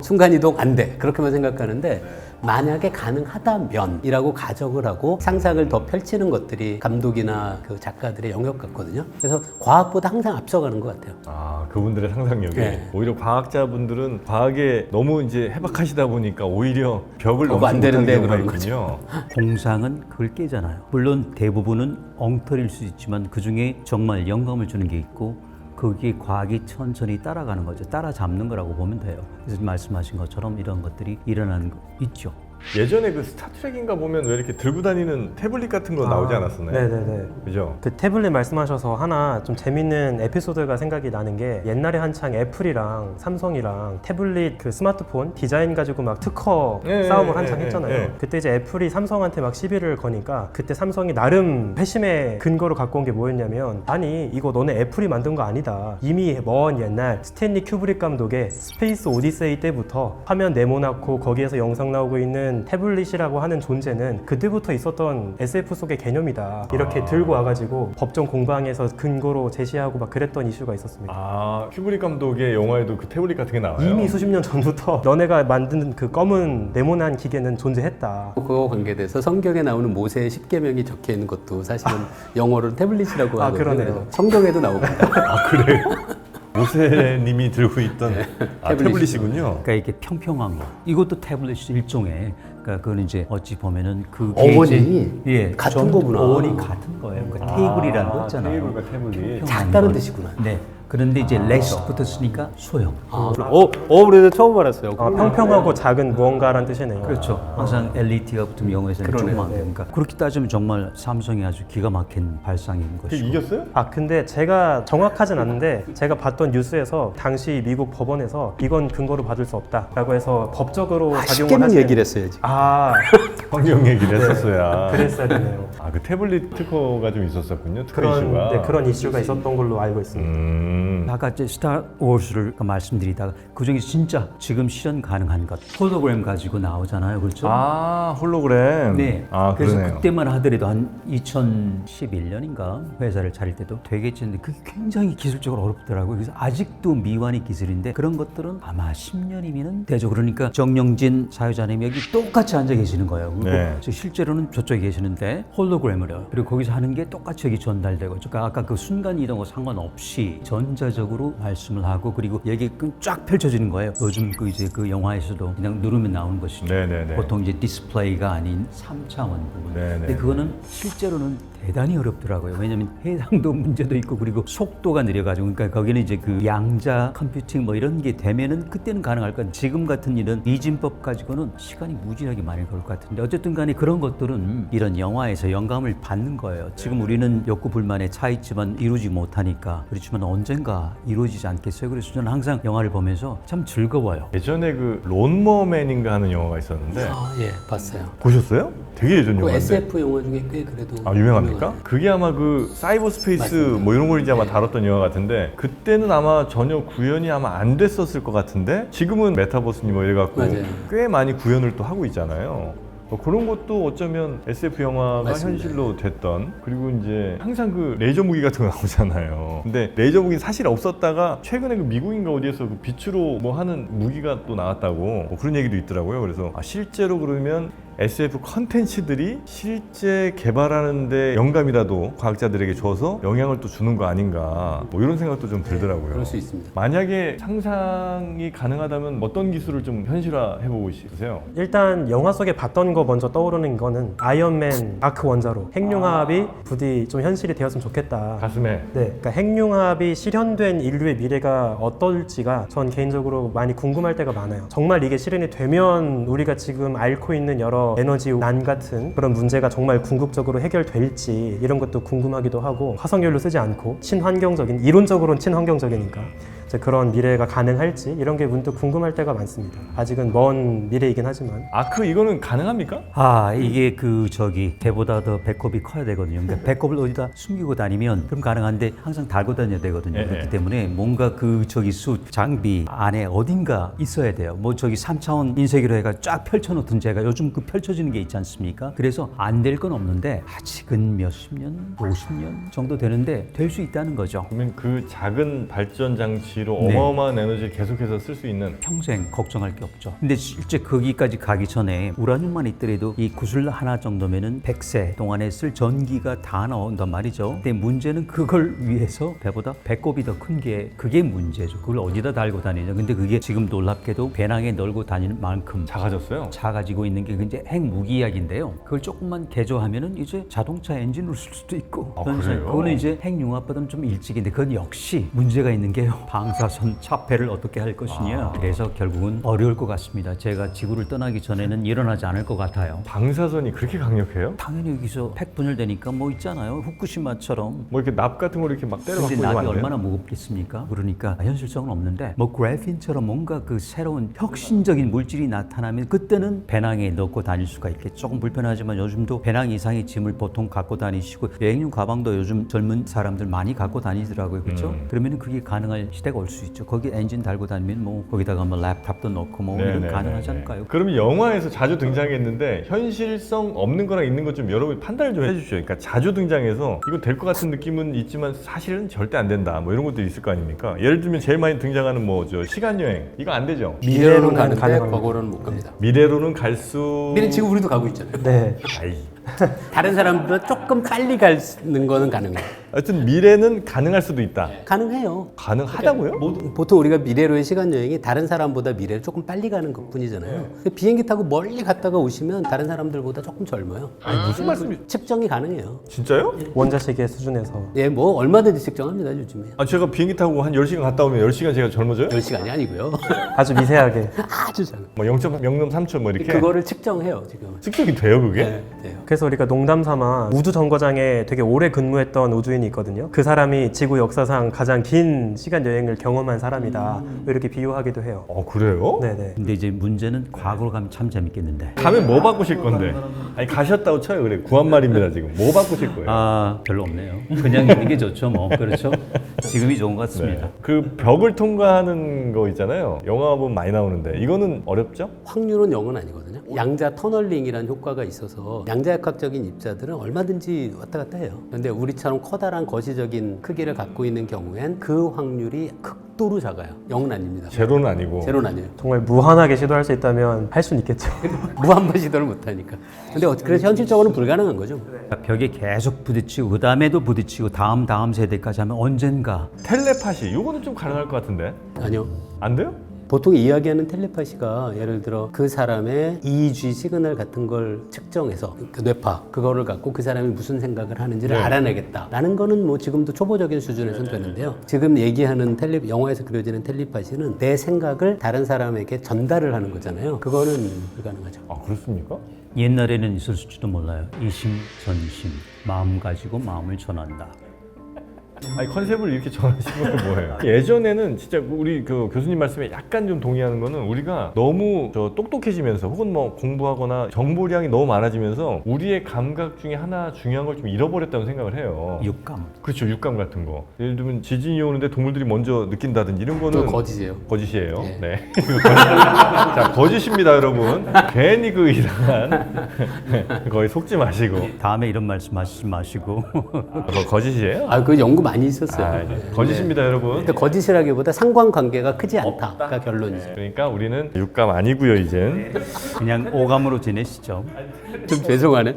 순간이동 안 돼. 그렇게만 생각하는데 만약에 가능하다면이라고 가정을 하고 상상을 더 펼치는 것들이 감독이나 그 작가들의 영역 같거든요. 그래서 과학보다 항상 앞서가는 것 같아요. 아, 그분들의 상상력이 네. 오히려 과학자분들은 과학에 너무 이제 해박하시다 보니까 오히려 벽을 그거 안 넘지 못하는 되는데 경우가 그러는 있군요. 공상은 그걸 깨잖아요. 물론 대부분은 엉터리일 수 있지만 그 중에 정말 영감을 주는 게 있고 거기에 과학이 천천히 따라가는 거죠. 따라잡는 거라고 보면 돼요. 그래서 말씀하신 것처럼 이런 것들이 일어나는 거 있죠. 예전에 그 스타트rek인가 보면 왜 이렇게 들고 다니는 태블릿 같은 거 나오지 않았었나요? 네네네. 그죠? 그 태블릿 말씀하셔서 하나 좀 재밌는 에피소드가 생각이 나는 게 옛날에 한창 애플이랑 삼성이랑 태블릿 그 스마트폰 디자인 가지고 막 특허 싸움을 한창 했잖아요. 그때 이제 애플이 삼성한테 막 시비를 거니까 그때 삼성이 나름 회심의 근거로 갖고 온 게 뭐였냐면 아니 이거 너네 애플이 만든 거 아니다. 이미 먼 옛날 스탠리 큐브릭 감독의 스페이스 오디세이 때부터 화면 네모나고 거기에서 영상 나오고 있는 태블릿이라고 하는 존재는 그때부터 있었던 SF 속의 개념이다. 이렇게 들고 와가지고 법정 공방에서 근거로 제시하고 막 그랬던 이슈가 있었습니다. 아, 큐브릭 감독의 영화에도 그 태블릿 같은 게 나와요? 이미 수십 년 전부터 너네가 만든 그 검은 네모난 기계는 존재했다. 그거 관계돼서 성경에 나오는 모세의 10계명이 적혀 있는 것도 사실은 영어로 태블릿이라고 아, 하거든요. 그러네요. 그래서 성경에도 나옵니다. 아, 그래요? 모세님이 들고 있던 태블릿이군요. 그러니까 이렇게 평평한 거. 이것도 태블릿 일종의. 그러니까 그건 이제 어찌 보면은 그 어원이 예, 같은 전부 거구나. 어원이 같은 거예요. 그러니까 테이블이라는 거 있잖아요. 테이블과 태블릿. 평평한 작다는 거. 뜻이구나. 네. 그런데 이제 레스 붙었으니까 소형. 그래서 처음 알았어요. 평평하고 작은 무언가란 뜻이네요. 그렇죠. 항상 LET가 붙으면 영어에서는 그러네요. 조그만 거니까. 그렇게 따지면 정말 삼성이 아주 기가 막힌 발상인 그 것이고. 이겼어요? 근데 제가 정확하진 않은데 제가 봤던 뉴스에서 당시 미국 법원에서 이건 근거로 받을 수 없다라고 해서 법적으로 작용을 10계명 하시는 얘기를 했어야지. 환경 얘기를 했었어야. 그랬어야 되네요. 아, 그 태블릿 특허가 좀 있었었군요. 특허 이슈가. 그런 이슈가 있었던 걸로 알고 있습니다. 아까 이제 스타워즈를 말씀드리다가 그 중에 진짜 지금 실현 가능한 것 홀로그램 가지고 나오잖아요, 그렇죠? 아, 홀로그램. 네. 아, 그래서 그러네요. 그때만 하더라도 한 2011년인가 회사를 차릴 때도 되겠지 했는데 그게 굉장히 기술적으로 어렵더라고요. 그래서 아직도 미완의 기술인데 그런 것들은 아마 10년이면은 되죠. 그러니까 정영진 사회자님 여기 똑같이 앉아 계시는 거예요. 그리고 네. 실제로는 저쪽에 계시는데 홀로그램으로 그리고 거기서 하는 게 똑같이 여기 전달되고 그러니까 아까 그 순간 이동과 상관없이 전자적으로 말씀을 하고 그리고 여기 쫙 펼쳐지는 거예요. 요즘 그 이제 그 영화에서도 그냥 누르면 나오는 것이죠. 네네네. 보통 이제 디스플레이가 아닌 3차원 부분. 네네. 근데 그거는 실제로는 대단히 어렵더라고요. 왜냐하면 해상도 문제도 있고 그리고 속도가 느려가지고 그러니까 거기는 이제 그 양자 컴퓨팅 뭐 이런 게 되면은 그때는 가능할 건 지금 같은 일은 이진법 가지고는 시간이 무지하게 많이 걸릴 것 같은데 어쨌든 간에 그런 것들은 이런 영화에서 영감을 받는 거예요. 지금 우리는 욕구 불만에 차 있지만 이루지 못하니까 그렇지만 언젠가 이루어지지 않겠어요. 그래서 저는 항상 영화를 보면서 참 즐거워요. 예전에 그 론머맨인가 하는 영화가 있었는데 예, 봤어요. 보셨어요? 되게 예전 그 영화인데. SF 영화 중에 꽤 그래도 유명합니까? 그게 아마 그 사이버 스페이스 맞습니다. 뭐 이런 걸 이제 아마 네. 다뤘던 영화 같은데 그때는 아마 전혀 구현이 아마 안 됐었을 것 같은데 지금은 메타버스니 뭐 이래갖고 맞아요. 꽤 많이 구현을 또 하고 있잖아요. 그런 것도 어쩌면 SF 영화가 맞습니다. 현실로 됐던 그리고 이제 항상 그 레이저 무기 같은 거 나오잖아요. 근데 레이저 무기 사실 없었다가 최근에 그 미국인가 어디에서 그 빛으로 뭐 하는 무기가 또 나왔다고 뭐 그런 얘기도 있더라고요. 그래서 실제로 그러면 SF 컨텐츠들이 실제 개발하는데 영감이라도 과학자들에게 줘서 영향을 또 주는 거 아닌가 뭐 이런 생각도 좀 들더라고요. 그럴 수 있습니다. 만약에 상상이 가능하다면 어떤 기술을 좀 현실화해보고 싶으세요? 일단 영화 속에 봤던 거 먼저 떠오르는 거는 아이언맨 아크 원자로 핵융합이 부디 좀 현실이 되었으면 좋겠다. 가슴에 네, 그러니까 핵융합이 실현된 인류의 미래가 어떨지가 전 개인적으로 많이 궁금할 때가 많아요. 정말 이게 실현이 되면 우리가 지금 앓고 있는 여러 에너지 난 같은 그런 문제가 정말 궁극적으로 해결될지 이런 것도 궁금하기도 하고 화석연료 쓰지 않고 친환경적인 이론적으로는 친환경적이니까 이제 그런 미래가 가능할지 이런 게 문득 궁금할 때가 많습니다. 아직은 먼 미래이긴 하지만 아크 이거는 가능합니까? 이게 그 배보다 더 배꼽이 커야 되거든요. 그러니까 배꼽을 어디다 숨기고 다니면 그럼 가능한데 항상 달고 다녀야 되거든요. 예, 그렇기 예. 때문에 뭔가 그 장비 안에 어딘가 있어야 돼요. 뭐 3차원 인쇄기로 해가 쫙 펼쳐놓던 제가 요즘 그 펼쳐지는 게 있지 않습니까? 그래서 안 될 건 없는데 아직은 몇십 년, 50년 정도 되는데 될 수 있다는 거죠. 그러면 그 작은 발전 장치로 네. 어마어마한 에너지를 계속해서 쓸 수 있는 평생 걱정할 게 없죠. 근데 실제 거기까지 가기 전에 우라늄만 있더라도 이 구슬 하나 정도면은 100세 동안에 쓸 전기가 다 나온단 말이죠. 근데 문제는 그걸 위해서 배보다 배꼽이 더 큰 게 그게 문제죠. 그걸 어디다 달고 다니냐. 근데 그게 지금 놀랍게도 배낭에 널고 다니는 만큼 작아졌어요? 작아지고 있는 게 이제 핵무기 이야기인데요. 그걸 조금만 개조하면은 이제 자동차 엔진으로 쓸 수도 있고. 그래요? 그거는 이제 핵융합보다는 좀 일찍인데 그건 역시 문제가 있는 게요. 방사선 차폐를 어떻게 할 것이냐. 그래서 결국은 어려울 것 같습니다. 제가 지구를 떠나기 전에는 일어나지 않을 것 같아요. 방사선이 그렇게 강력해요? 당연히 여기서 핵 분열되니까 뭐 있잖아요. 후쿠시마처럼. 뭐 이렇게 납 같은 거 이렇게 막 때려박고 근데 이러면 납이 안 돼요? 얼마나 무겁겠습니까? 그러니까 현실성은 없는데 뭐 그래핀처럼 뭔가 그 새로운 혁신적인 물질이 나타나면 그때는 배낭에 넣고 다닐 수가 있겠죠. 조금 불편하지만 요즘도 배낭 이상의 짐을 보통 갖고 다니시고 여행용 가방도 요즘 젊은 사람들 많이 갖고 다니더라고요. 그렇죠? 그러면 그게 가능할 시대가 올 수 있죠. 거기 엔진 달고 다니면 뭐 거기다가 뭐 랩탑도 넣고 뭐 이런 네네네네. 가능하지 않을까요? 그러면 영화에서 자주 등장했는데 현실성 없는 거랑 있는 것 좀 여러분 판단을 좀 해주십시오. 그러니까 자주 등장해서 이거 될 것 같은 느낌은 있지만 사실은 절대 안 된다. 뭐 이런 것들이 있을 거 아닙니까? 예를 들면 제일 많이 등장하는 뭐 저 시간 여행 이거 안 되죠. 미래로는 가는데 가능합니다. 과거로는 못 갑니다. 미래로는 갈 수. 미래 지금 우리도 가고 있잖아요. 네. 아이. 다른 사람보다 조금 빨리 가는 거는 가능해요. 하여튼 미래는 가능할 수도 있다. 가능해요. 가능하다고요? 보통 우리가 미래로의 시간 여행이 다른 사람보다 미래를 조금 빨리 가는 것뿐이잖아요. 근데 비행기 타고 멀리 갔다가 오시면 다른 사람들보다 조금 젊어요. 아니 무슨 말씀이? 측정이 가능해요. 진짜요? 원자시계 수준에서. 예, 뭐 얼마든지 측정합니다, 요즘에. 아 제가 비행기 타고 한 10시간 갔다 오면 10시간 제가 젊어져요? 10시간이 아니고요. 아주 미세하게. 아주 작은. 뭐 0.03초 뭐 이렇게? 그거를 측정해요, 지금. 측정이 돼요 그게? 네, 돼요. 그래서 우리가 농담 삼아 우주 정거장에 되게 오래 근무했던 우주인이 있거든요. 그 사람이 지구 역사상 가장 긴 시간 여행을 경험한 사람이다. 이렇게 비유하기도 해요. 그래요? 네네. 근데 이제 문제는 과거로 가면 참 재밌겠는데. 가면 뭐 바꾸실 건데? 아니 가셨다고 쳐요 그래 구한 말입니다 지금 뭐 바꾸실 거예요? 아 별로 없네요. 그냥 있는 게 좋죠 뭐. 그렇죠? 지금이 좋은 것 같습니다. 네. 그 벽을 통과하는 거 있잖아요. 영화 보면 많이 나오는데 이거는 어렵죠? 확률은 0은 아니거든요. 양자 터널링이라는 효과가 있어서 양자역학적인 입자들은 얼마든지 왔다 갔다 해요. 그런데 우리처럼 커다란 거시적인 크기를 갖고 있는 경우엔 그 확률이 극도로 작아요. 0은 아닙니다. 제로는 아니고. 제로는 아니에요. 정말 무한하게 시도할 수 있다면 할 수는 있겠죠. 무한번 시도를 못 하니까. 근데 그래서 현실적으로는 불가능한 거죠. 벽에 계속 부딪히고 그 다음에도 부딪히고 다음 세대까지 하면 언젠가 텔레파시 이거는 좀 가능할 것 같은데 아니요. 안 돼요? 보통 이야기하는 텔레파시가 예를 들어 그 사람의 EEG 시그널 같은 걸 측정해서 그 뇌파 그거를 갖고 그 사람이 무슨 생각을 하는지를 네. 알아내겠다라는 거는 뭐 지금도 초보적인 수준에서는 되는데요. 지금 얘기하는 영화에서 그려지는 텔레파시는 내 생각을 다른 사람에게 전달을 하는 거잖아요. 그거는 불가능하죠. 아 그렇습니까? 옛날에는 있을지도 몰라요. 이심전심 마음 가지고 마음을 전한다. 아니 컨셉을 이렇게 정하신 건 뭐예요? 예전에는 진짜 우리 그 교수님 말씀에 약간 좀 동의하는 거는 우리가 너무 저 똑똑해지면서 혹은 뭐 공부하거나 정보량이 너무 많아지면서 우리의 감각 중에 하나 중요한 걸 좀 잃어버렸다고 생각을 해요. 육감. 그렇죠, 육감 같은 거. 예를 들면 지진이 오는데 동물들이 먼저 느낀다든지 이런 거는 그건 거짓이에요. 거짓이에요. 예. 네. 자, 거짓입니다, 여러분. 괜히 그 이상한 거의 속지 마시고. 다음에 이런 말씀 하시지 마시고. 그거 거짓이에요? 아, 그 연구 많이 있었어요. 아, 거짓입니다, 여러분. 근데 거짓이라기보다 상관관계가 크지 않다가 결론이죠. 그러니까 우리는 육감 아니고요, 이젠. 그냥 오감으로 지내시죠. 좀 죄송하네.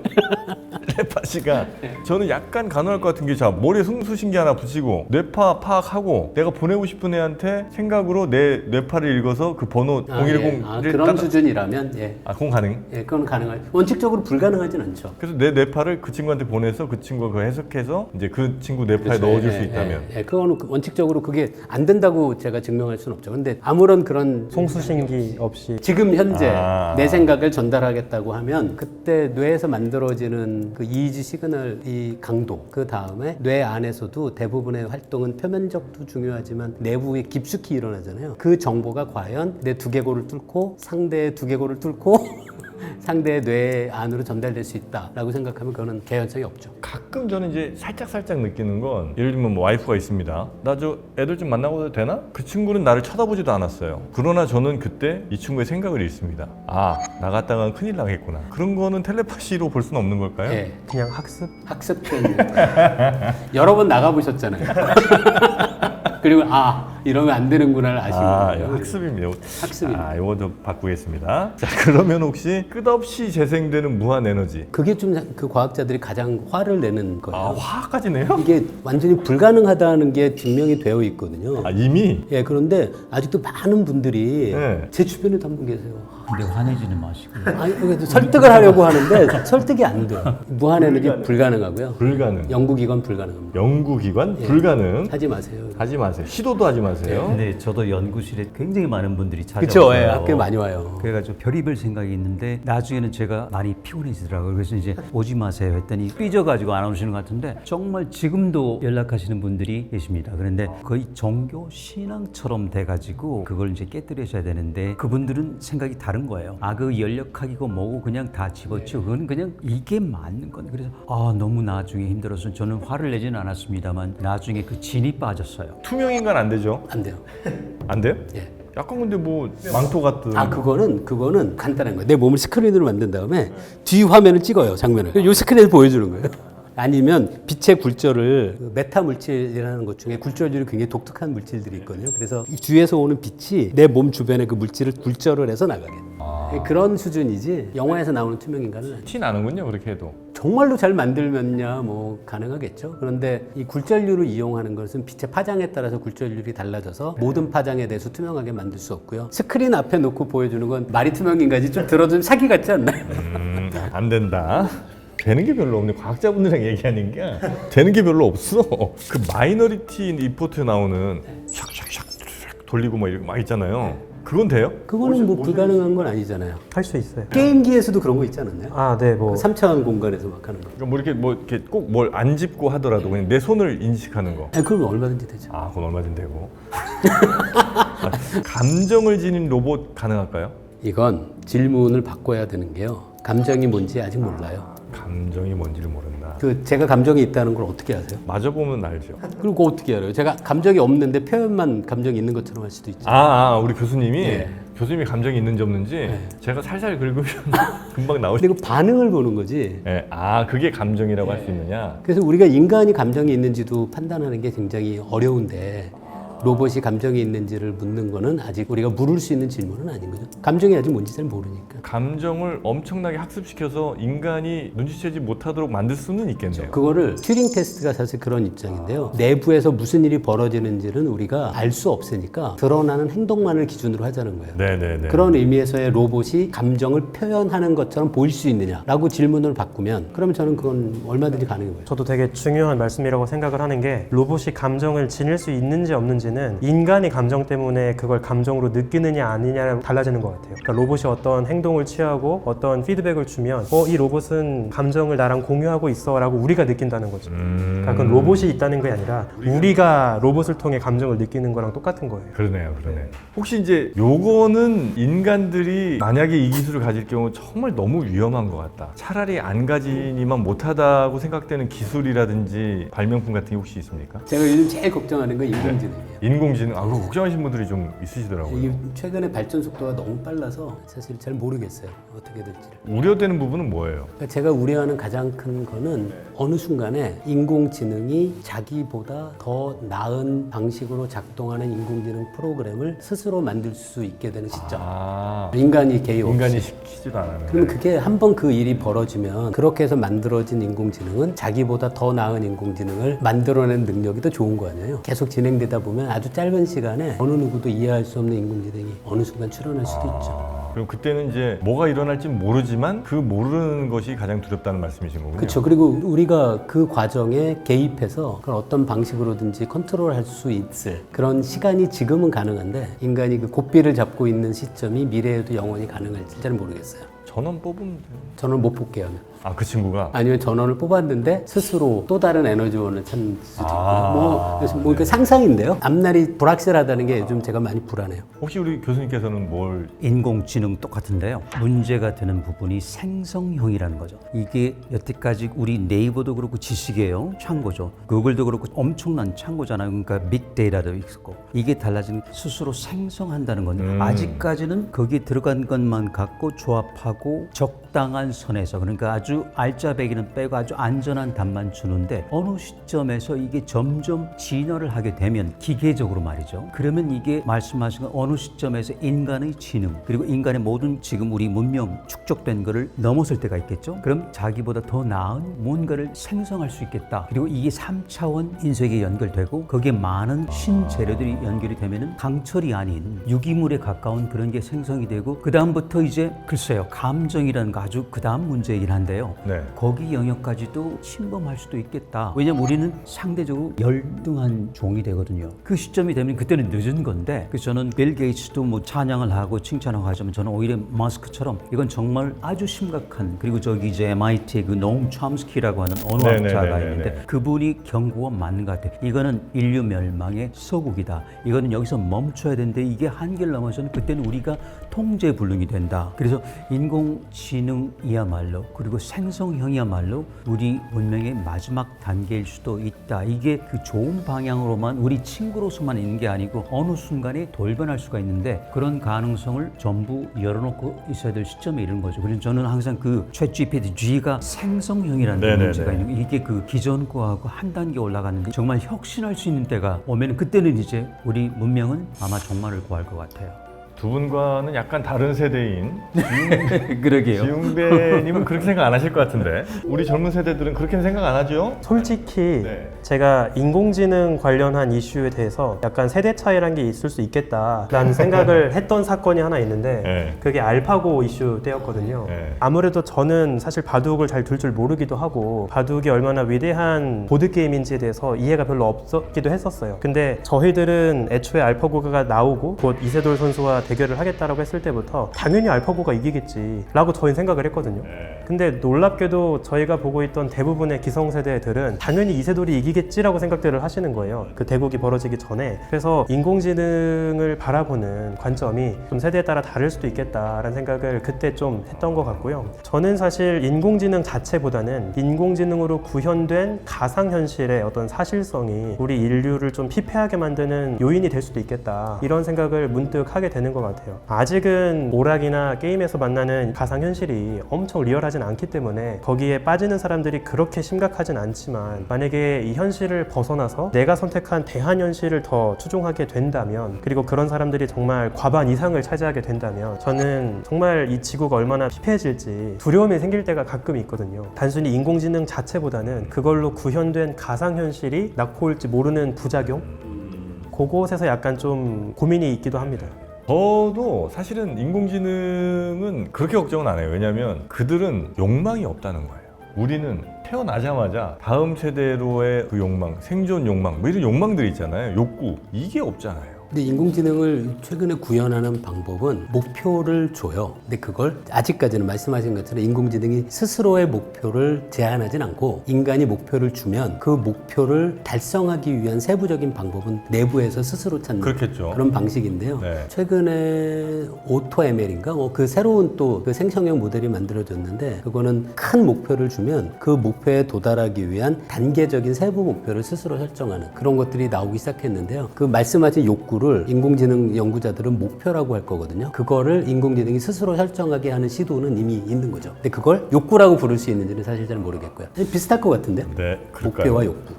뇌파시가 저는 약간 간호할 것 같은 게 자 머리에 승수신기 하나 붙이고 뇌파 파악하고 내가 보내고 싶은 애한테 생각으로 내 뇌파를 읽어서 그 번호 010을 그런 수준이라면 그건 가능? 예, 그건 가능할. 원칙적으로 불가능하진 않죠. 그래서 내 뇌파를 그 친구한테 보내서 그 친구가 그거 해석해서 이제 그 친구 뇌파에 넣어줄 수 있다면 그거는 원칙적으로 그게 안 된다고 제가 증명할 수는 없죠. 근데 아무런 그런 송수신기 없이. 지금 현재 아. 내 생각을 전달하겠다고 하면 그때 뇌에서 만들어지는 그 EEG 시그널 이 강도 그 다음에 뇌 안에서도 대부분의 활동은 표면적도 중요하지만 내부에 깊숙이 일어나잖아요. 그 정보가 과연 내 두개골을 뚫고 상대의 두개골을 뚫고 상대의 뇌 안으로 전달될 수 있다라고 생각하면 그거는 개연성이 없죠. 가끔 저는 이제 살짝 느끼는 건 예를 들면 뭐 와이프가 있습니다. 나 저 애들 좀 만나고 되나? 그 친구는 나를 쳐다보지도 않았어요. 그러나 저는 그때 이 친구의 생각을 읽습니다. 아, 나갔다간 큰일 나겠구나. 그런 거는 텔레파시로 볼 수는 없는 걸까요? 예. 그냥 학습? 학습 표현. 여러 번 나가보셨잖아요. 그리고 이러면 안 되는구나를 아시는 거예요. 학습입니다. 학습입니다. 이거 좀 바꾸겠습니다. 자, 그러면 혹시 끝없이 재생되는 무한 에너지. 그게 좀 그 과학자들이 가장 화를 내는 거예요. 화까지 내요? 이게 완전히 불가능하다는 게 증명이 되어 있거든요. 이미? 예, 그런데 아직도 많은 분들이 네. 제 주변에도 한 분 계세요. 근데 화내지는 마시고. 아니, 그래도 설득을 하려고 하는데 설득이 안 돼요. 무한 에너지 불가능하고요. 불가능. 연구기관 불가능합니다. 연구기관 불가능. 하지 마세요. 하지 마세요. 시도도 하지 마세요. 하세요? 네, 저도 연구실에 굉장히 많은 분들이 그렇죠. 찾아와요. 예, 학교에 많이 와요. 그래가지고 별의별 생각이 있는데 나중에는 제가 많이 피곤해지더라고요. 그래서 이제 오지 마세요 했더니 삐져가지고 안 오시는 것 같은데 정말 지금도 연락하시는 분들이 계십니다. 그런데 거의 종교 신앙처럼 돼가지고 그걸 이제 깨뜨려줘야 되는데 그분들은 생각이 다른 거예요. 아, 그 연력학이고 뭐고 그냥 다 집어치고 그건 그냥 이게 맞는 건. 그래서 너무 나중에 힘들어서 저는 화를 내지는 않았습니다만 나중에 그 진이 빠졌어요. 투명인간 안 되죠? 안 돼요. 안 돼요? 예. 약간 근데 뭐 망토 같은. 그거는 간단한 거예요. 내 몸을 스크린으로 만든 다음에 뒤 화면을 찍어요, 장면을. 요 스크린에서 보여주는 거예요. 아니면 빛의 굴절을 메타 물질이라는 것 중에 굴절률이 굉장히 독특한 물질들이 있거든요. 그래서 이 뒤에서 오는 빛이 내 몸 주변의 그 물질을 굴절을 해서 나가게 돼요. 그런 수준이지 영화에서 나오는 투명 인간은 아니에요. 티 나는군요, 그렇게 해도. 정말로 잘 만들면야 뭐 가능하겠죠. 그런데 이 굴절률을 이용하는 것은 빛의 파장에 따라서 굴절률이 달라져서 모든 파장에 대해서 투명하게 만들 수 없고요. 스크린 앞에 놓고 보여주는 건 말이 투명 인간이 좀 들어주면 사기 같지 않나요? 안 된다. 되는 게 별로 없네. 과학자분들이랑 얘기하는 게 되는 게 별로 없어. 그 마이너리티 리포트에 나오는 샥샥샥 돌리고 막 이렇게 막 있잖아요. 그건 돼요? 그거는 뭐 불가능한 건 아니잖아요. 할 수 있어요. 게임기에서도 그런 거 있지 않았나요? 아, 네, 뭐 3차원 공간에서 막 하는 거. 그러니까 뭐 이렇게 꼭 뭘 안 짚고 하더라도 그냥 내 손을 인식하는 거. 그럼 얼마든지 되죠. 아, 그건 얼마든 되고. 감정을 지닌 로봇 가능할까요? 이건 질문을 바꿔야 되는 게요. 감정이 뭔지 아직 몰라요. 감정이 뭔지를 모른다. 제가 감정이 있다는 걸 어떻게 아세요? 맞아보면 알죠. 그리고 어떻게 알아요? 제가 감정이 없는데 표현만 감정이 있는 것처럼 할 수도 있죠. 우리 교수님이 예. 교수님이 감정이 있는지 없는지 제가 살살 긁으면 금방 나오죠. 근데 그 반응을 보는 거지. 예. 그게 감정이라고 할 수 있느냐? 그래서 우리가 인간이 감정이 있는지도 판단하는 게 굉장히 어려운데 로봇이 감정이 있는지를 묻는 거는 아직 우리가 물을 수 있는 질문은 아닌 거죠. 감정이 아직 뭔지 잘 모르니까. 감정을 엄청나게 학습시켜서 인간이 눈치채지 못하도록 만들 수는 있겠네요. 그거를 튜링 테스트가 사실 그런 입장인데요. 내부에서 무슨 일이 벌어지는지는 우리가 알 수 없으니까 드러나는 행동만을 기준으로 하자는 거예요. 네네네. 그런 의미에서의 로봇이 감정을 표현하는 것처럼 보일 수 있느냐라고 질문을 바꾸면 그러면 저는 그건 얼마든지 가능한 거예요. 저도 되게 중요한 말씀이라고 생각을 하는 게 로봇이 감정을 지닐 수 있는지 없는지는 인간이 감정 때문에 그걸 감정으로 느끼느냐 아니냐랑 달라지는 것 같아요. 그러니까 로봇이 어떤 행동을 취하고 어떤 피드백을 주면 이 로봇은 감정을 나랑 공유하고 있어 라고 우리가 느낀다는 거죠. 그러니까 그건 로봇이 있다는 게 아니라 우리가 로봇을 통해 감정을 느끼는 거랑 똑같은 거예요. 그러네요. 혹시 이제 요거는 인간들이 만약에 이 기술을 가질 경우 정말 너무 위험한 것 같다. 차라리 안 가지니만 못하다고 생각되는 기술이라든지 발명품 같은 게 혹시 있습니까? 제가 요즘 제일 걱정하는 건 인공지능이에요. 인공지능, 그거 걱정하시는 분들이 좀 있으시더라고요. 이게 최근에 발전 속도가 너무 빨라서 사실 잘 모르겠어요. 어떻게 될지를. 우려되는 부분은 뭐예요? 그러니까 제가 우려하는 가장 큰 거는 어느 순간에 인공지능이 자기보다 더 나은 방식으로 작동하는 인공지능 프로그램을 스스로 만들 수 있게 되는 시점. 인간이 개입 없이. 인간이 시키지도 않아요. 그러면 그게 한번 그 일이 벌어지면 그렇게 해서 만들어진 인공지능은 자기보다 더 나은 인공지능을 만들어내는 능력이 더 좋은 거 아니에요. 계속 진행되다 보면 아주 짧은 시간에 어느 누구도 이해할 수 없는 인공지능이 어느 순간 출현할 수도 있죠. 그럼 그때는 이제 뭐가 일어날지 모르지만 그 모르는 것이 가장 두렵다는 말씀이신 거군요. 그렇죠. 그리고 우리가 그 과정에 개입해서 그걸 어떤 방식으로든지 컨트롤할 수 있을 그런 시간이 지금은 가능한데 인간이 그 고삐를 잡고 있는 시점이 미래에도 영원히 가능할지 잘 모르겠어요. 전원 뽑으면 돼요. 전원 못 뽑게요. 그 친구가? 아니면 전원을 뽑았는데 스스로 또 다른 에너지원을 찾을 수도 있고 그래서 그 상상인데요. 앞날이 불확실하다는 게 요즘 제가 많이 불안해요. 혹시 우리 교수님께서는 뭘? 인공지능 똑같은데요. 문제가 되는 부분이 생성형이라는 거죠. 이게 여태까지 우리 네이버도 그렇고 지식이에요. 창고죠. 구글도 그렇고 엄청난 창고잖아요. 그러니까 빅데이터도 있고. 이게 달라지는 스스로 생성한다는 건 아직까지는 거기에 들어간 것만 갖고 조합하고 적당한 선에서 그러니까 아주 알짜배기는 빼고 아주 안전한 답만 주는데 어느 시점에서 이게 점점 진화를 하게 되면 기계적으로 말이죠. 그러면 이게 말씀하신 건 어느 시점에서 인간의 지능 그리고 인간의 모든 지금 우리 문명 축적된 거를 넘어설 때가 있겠죠. 그럼 자기보다 더 나은 뭔가를 생성할 수 있겠다. 그리고 이게 3차원 인쇄기에 연결되고 거기에 많은 신재료들이 연결이 되면은 강철이 아닌 유기물에 가까운 그런 게 생성이 되고 그 다음부터 이제 글쎄요 감정이라는 거 아주 그 다음 문제이긴 한데요. 있는데요. 네. 거기 영역까지도 침범할 수도 있겠다. 왜냐면 우리는 상대적으로 열등한 종이 되거든요. 그 시점이 되면 그때는 늦은 건데, 그래서 저는 빌 게이츠도 뭐 찬양을 하고 칭찬을 하지만 저는 오히려 마스크처럼 이건 정말 아주 심각한, 그리고 저기 이제 MIT의 그 노엄 촘스키라고 하는 언어학자가 네네네네네. 있는데 그분이 경고가 맞는 것 같아요. 이거는 인류 멸망의 서국이다. 이거는 여기서 멈춰야 되는데 이게 한계를 넘어서는 그때는 우리가 통제불능이 된다. 그래서 인공지능이야말로, 그리고 생성형이야말로 우리 문명의 마지막 단계일 수도 있다. 이게 그 좋은 방향으로만 우리 친구로서만 있는 게 아니고 어느 순간에 돌변할 수가 있는데 그런 가능성을 전부 열어놓고 있어야 될 시점에 이른 거죠. 그래서 저는 항상 그 챗GPT-G가 생성형이라는 네네네. 문제가 있는 거예요. 이게 그 기존 거하고 한 단계 올라갔는데 정말 혁신할 수 있는 때가 오면 그때는 이제 우리 문명은 아마 종말을 구할 것 같아요. 두 분과는 약간 다른 세대인 그러게요. 지웅배님은 그렇게 생각 안 하실 것 같은데 우리 젊은 세대들은 그렇게는 생각 안 하죠? 솔직히 네. 제가 인공지능 관련한 이슈에 대해서 약간 세대 차이란 게 있을 수 있겠다라는 생각을 했던 사건이 하나 있는데 네. 그게 알파고 이슈 때였거든요. 네. 아무래도 저는 사실 바둑을 잘 둘 줄 모르기도 하고 바둑이 얼마나 위대한 보드게임인지에 대해서 이해가 별로 없었기도 했었어요. 근데 저희들은 애초에 알파고가 나오고 곧 이세돌 선수와 대결을 하겠다라고 했을 때부터 당연히 알파고가 이기겠지 라고 저희는 생각을 했거든요. 근데 놀랍게도 저희가 보고 있던 대부분의 기성세대들은 당연히 이세돌이 이기겠지라고 생각들을 하시는 거예요. 그 대국이 벌어지기 전에. 그래서 인공지능을 바라보는 관점이 좀 세대에 따라 다를 수도 있겠다라는 생각을 그때 좀 했던 것 같고요. 저는 사실 인공지능 자체보다는 인공지능으로 구현된 가상현실의 어떤 사실성이 우리 인류를 좀 피폐하게 만드는 요인이 될 수도 있겠다, 이런 생각을 문득 하게 되는 것 같아요. 아직은 오락이나 게임에서 만나는 가상현실이 엄청 리얼하진 않기 때문에 거기에 빠지는 사람들이 그렇게 심각하진 않지만, 만약에 이 현실을 벗어나서 내가 선택한 대한현실을 더 추종하게 된다면, 그리고 그런 사람들이 정말 과반 이상을 차지하게 된다면 저는 정말 이 지구가 얼마나 피폐해질지 두려움이 생길 때가 가끔 있거든요. 단순히 인공지능 자체보다는 그걸로 구현된 가상현실이 낳고 올지 모르는 부작용? 그곳에서 약간 좀 고민이 있기도 합니다. 저도 사실은 인공지능은 그렇게 걱정은 안 해요. 왜냐하면 그들은 욕망이 없다는 거예요. 우리는 태어나자마자 다음 세대로의 그 욕망, 생존 욕망, 뭐 이런 욕망들이 있잖아요. 욕구, 이게 없잖아요. 근데 인공지능을 최근에 구현하는 방법은 목표를 줘요. 근데 그걸 아직까지는 말씀하신 것처럼 인공지능이 스스로의 목표를 제한하진 않고 인간이 목표를 주면 그 목표를 달성하기 위한 세부적인 방법은 내부에서 스스로 찾는 그렇겠죠. 그런 방식인데요. 네. 최근에 오토ML인가 그 새로운 또 그 생성형 모델이 만들어졌는데, 그거는 큰 목표를 주면 그 목표에 도달하기 위한 단계적인 세부 목표를 스스로 설정하는 그런 것들이 나오기 시작했는데요. 그 말씀하신 욕구를 인공지능 연구자들은 목표라고 할 거거든요. 그거를 인공지능이 스스로 설정하게 하는 시도는 이미 있는 거죠. 근데 그걸 욕구라고 부를 수 있는지는 사실 잘 모르겠고요. 비슷할 것 같은데요. 네, 그럴까요? 목표와 욕구.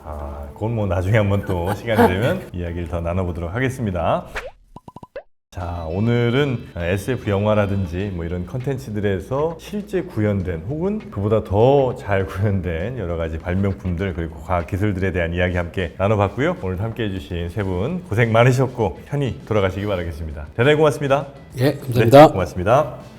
그건 뭐 나중에 한번 또 시간이 되면 이야기를 더 나눠보도록 하겠습니다. 자, 오늘은 SF 영화라든지 뭐 이런 컨텐츠들에서 실제 구현된 혹은 그보다 더 잘 구현된 여러 가지 발명품들, 그리고 과학 기술들에 대한 이야기 함께 나눠봤고요. 오늘 함께 해주신 세 분 고생 많으셨고 편히 돌아가시기 바라겠습니다. 대단히 고맙습니다. 예, 감사합니다. 네, 고맙습니다.